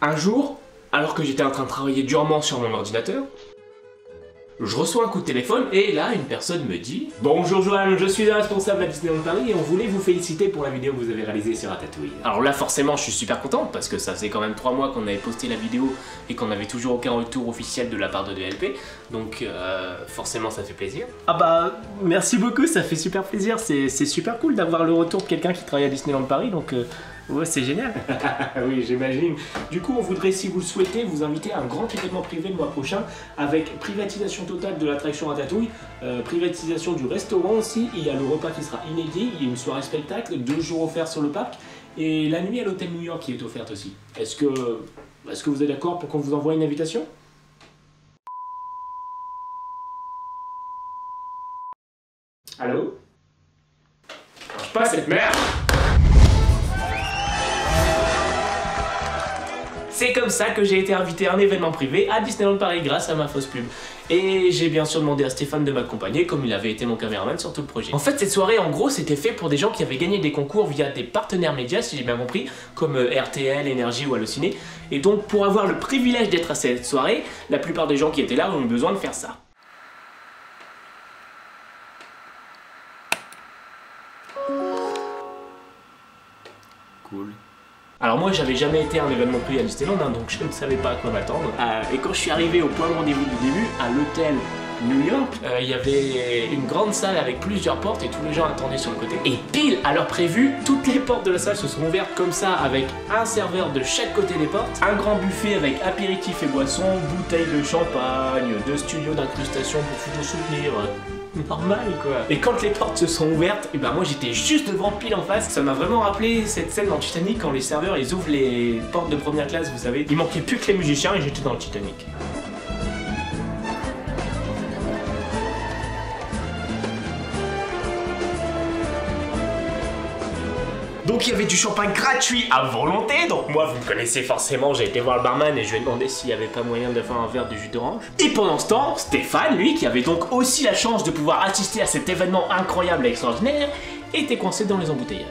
Un jour, alors que j'étais en train de travailler durement sur mon ordinateur, je reçois un coup de téléphone et là, une personne me dit « Bonjour Johan, je suis le responsable à Disneyland Paris et on voulait vous féliciter pour la vidéo que vous avez réalisée sur Ratatouille. » Alors là, forcément, je suis super content parce que ça faisait quand même 3 mois qu'on avait posté la vidéo et qu'on n'avait toujours aucun retour officiel de la part de DLP. Donc forcément, ça fait plaisir. Ah bah, merci beaucoup, ça fait super plaisir. C'est super cool d'avoir le retour de quelqu'un qui travaille à Disneyland Paris, donc... ouais, c'est génial. Oui, j'imagine. Du coup, on voudrait, si vous le souhaitez, vous inviter à un grand événement privé le mois prochain avec privatisation totale de l'attraction Ratatouille, privatisation du restaurant aussi. Il y a le repas qui sera inédit, il y a une soirée spectacle, 2 jours offerts sur le parc et la nuit à l'hôtel New York qui est offerte aussi. Est-ce que vous êtes d'accord pour qu'on vous envoie une invitation? Allô? Marche pas cette merde! C'est comme ça que j'ai été invité à un événement privé à Disneyland Paris grâce à ma fausse pub. Et j'ai bien sûr demandé à Stéphane de m'accompagner comme il avait été mon caméraman sur tout le projet. En fait, cette soirée, en gros, c'était fait pour des gens qui avaient gagné des concours via des partenaires médias, si j'ai bien compris, comme RTL, Énergie ou Allociné. Et donc, pour avoir le privilège d'être à cette soirée, la plupart des gens qui étaient là ont eu besoin de faire ça. Cool. Alors moi j'avais jamais été à un événement privé à Disneyland, hein, donc je ne savais pas à quoi m'attendre. Et quand je suis arrivé au point de rendez-vous du début, à l'hôtel New York, il y avait une grande salle avec plusieurs portes et tous les gens attendaient sur le côté. Et pile à l'heure prévue, toutes les portes de la salle se sont ouvertes comme ça, avec un serveur de chaque côté des portes, un grand buffet avec apéritifs et boissons, bouteilles de champagne, 2 studios d'incrustation pour photosouvenirs. Normal quoi. Et quand les portes se sont ouvertes, et ben moi j'étais juste devant pile en face. Ça m'a vraiment rappelé cette scène dans Titanic quand les serveurs ils ouvrent les portes de première classe, vous savez. Il manquait plus que les musiciens et j'étais dans le Titanic. Donc il y avait du champagne gratuit à volonté, donc moi vous me connaissez forcément, j'ai été voir le barman et je lui ai demandé s'il n'y avait pas moyen de faire un verre de jus d'orange. Et pendant ce temps, Stéphane, lui, qui avait donc aussi la chance de pouvoir assister à cet événement incroyable et extraordinaire, était coincé dans les embouteillages.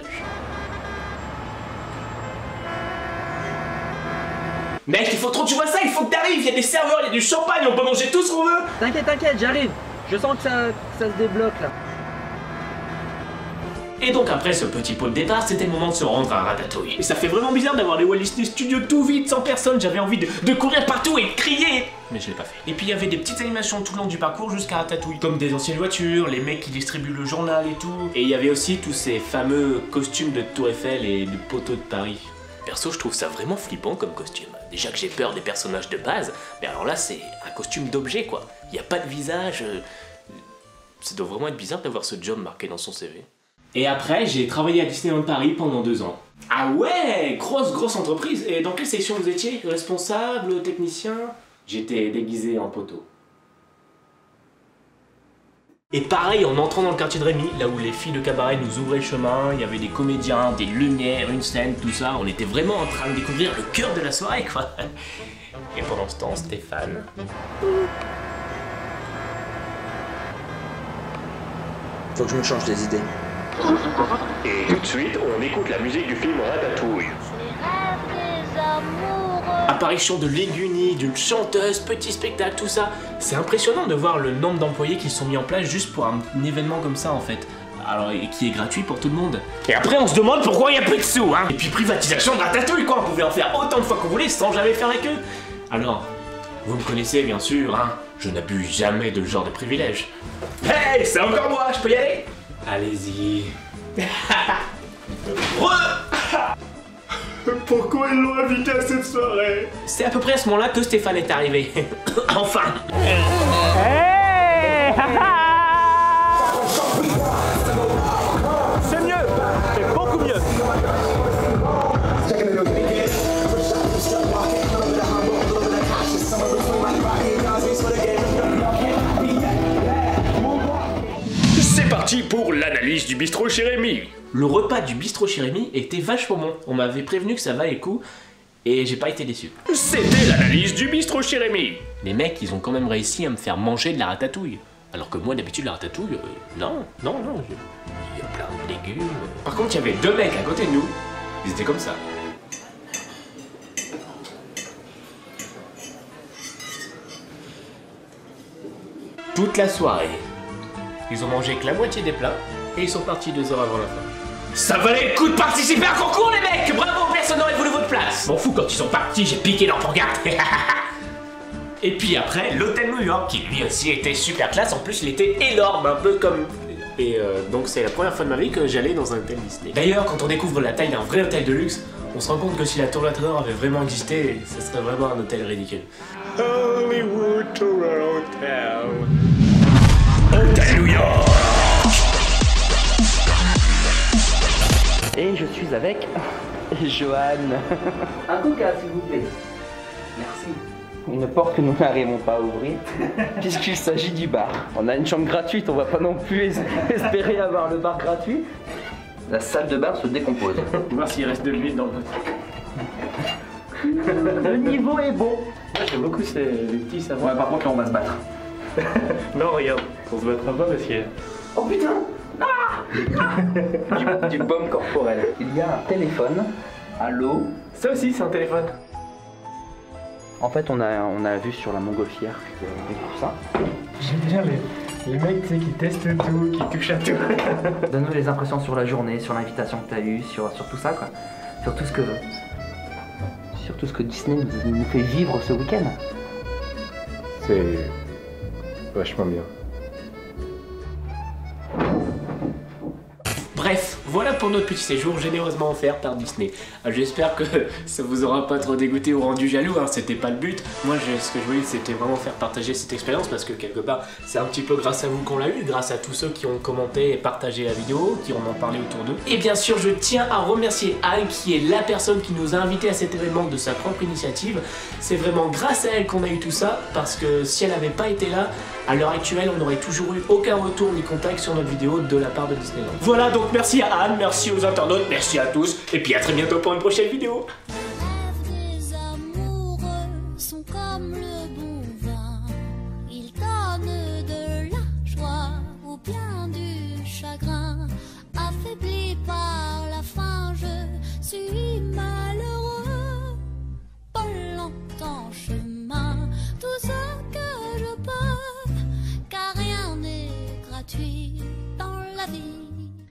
Mec, il faut trop que tu vois ça, il faut que t'arrives, il y a des serveurs, il y a du champagne, on peut manger tout ce qu'on veut. T'inquiète, j'arrive, je sens que ça se débloque là. Et donc après ce petit pot de départ, c'était le moment de se rendre à Ratatouille. Et ça fait vraiment bizarre d'avoir les Walt Disney Studios tout vide, sans personne, j'avais envie de courir partout et de crier. Mais je l'ai pas fait. Et puis il y avait des petites animations tout le long du parcours jusqu'à Ratatouille, comme des anciennes voitures, les mecs qui distribuent le journal et tout. Et il y avait aussi tous ces fameux costumes de Tour Eiffel et de poteaux de Paris. Perso, je trouve ça vraiment flippant comme costume. Déjà que j'ai peur des personnages de base, mais alors là c'est un costume d'objet quoi. Il n'y a pas de visage. Ça doit vraiment être bizarre d'avoir ce job marqué dans son CV. Et après, j'ai travaillé à Disneyland Paris pendant 2 ans. Ah ouais, grosse entreprise. Et dans quelle section vous étiez? Responsable, technicien? J'étais déguisé en poteau. Et pareil, en entrant dans le quartier de Rémy, là où les filles de cabaret nous ouvraient le chemin, il y avait des comédiens, des lumières, une scène, tout ça. On était vraiment en train de découvrir le cœur de la soirée, quoi. Et pendant ce temps, Stéphane... Faut que je me change des idées. Et tout de suite, on écoute la musique du film Ratatouille. Apparition de Léguni, d'une chanteuse, petit spectacle, tout ça. C'est impressionnant de voir le nombre d'employés qui sont mis en place juste pour un événement comme ça en fait. Alors, et qui est gratuit pour tout le monde. Et après on se demande pourquoi il n'y a plus de sous, hein. Et puis privatisation de Ratatouille quoi, on pouvait en faire autant de fois qu'on voulait sans jamais faire la queue. Alors, vous me connaissez bien sûr, hein. Je n'abuse jamais de ce genre de privilèges. Hey, c'est encore moi, je peux y aller? Allez-y. Pourquoi ils l'ont invité à cette soirée? C'est à peu près à ce moment-là que Stéphane est arrivé. Enfin. Hey c'est mieux, c'est beaucoup mieux. C'est parti pour l'analyse du bistrot chez Rémy. Le repas du bistrot chez Rémy était vachement bon. On m'avait prévenu que ça valait le coup et j'ai pas été déçu. C'était l'analyse du bistrot chez Rémy. Les mecs, ils ont quand même réussi à me faire manger de la ratatouille. Alors que moi, d'habitude, la ratatouille, non. Il y a plein de légumes. Par contre, il y avait 2 mecs à côté de nous. Ils étaient comme ça. toute la soirée. Ils ont mangé que la moitié des plats et ils sont partis 2 heures avant la fin. Ça valait le coup de participer à un concours les mecs! Bravo, personne n'aurait voulu votre place! M'en fous, quand ils sont partis, j'ai piqué leur pancarte. Et puis après, l'hôtel New York, qui lui aussi était super classe, en plus il était énorme, un peu comme... Et donc c'est la première fois de ma vie que j'allais dans un hôtel Disney. D'ailleurs, quand on découvre la taille d'un vrai hôtel de luxe, on se rend compte que si la Tour de la Terreur avait vraiment existé, ce serait vraiment un hôtel ridicule. Hollywood Toronto. Hôtel New York. Et je suis avec Johan. Un coca, s'il vous plaît. Merci. Une porte que nous n'arrivons pas à ouvrir, puisqu'il s'agit du bar. On a une chambre gratuite, on va pas non plus espérer avoir le bar gratuit. La salle de bain se décompose. Voir s'il reste de l'huile dans le pot. Le niveau est bon. J'aime beaucoup ces petits savons. Ouais, par contre, là, on va se battre. Non, regarde, on se battra pas parce que... Oh putain! Du baume corporel. Il y a un téléphone. Allô? Ça aussi, c'est un téléphone. En fait, on a vu sur la montgolfière tout ça. J'aime bien les mecs, tu sais, qui testent tout, qui touchent à tout. Donne-nous les impressions sur la journée, sur l'invitation que tu as eue, sur tout ça, quoi. Sur tout ce que Disney nous fait vivre ce week-end. C'est vachement bien. Bref, voilà pour notre petit séjour généreusement offert par Disney. J'espère que ça vous aura pas trop dégoûté ou rendu jaloux, hein, c'était pas le but. Moi, ce que je voulais, c'était vraiment faire partager cette expérience parce que quelque part, c'est un petit peu grâce à vous qu'on l'a eu, grâce à tous ceux qui ont commenté et partagé la vidéo, qui en ont parlé autour d'eux. Et bien sûr, je tiens à remercier Anne, qui est la personne qui nous a invités à cet événement de sa propre initiative. C'est vraiment grâce à elle qu'on a eu tout ça, parce que si elle n'avait pas été là, à l'heure actuelle, on n'aurait toujours eu aucun retour ni contact sur notre vidéo de la part de Disneyland. Voilà, donc merci à Anne, merci aux internautes, merci à tous, et puis à très bientôt pour une prochaine vidéo.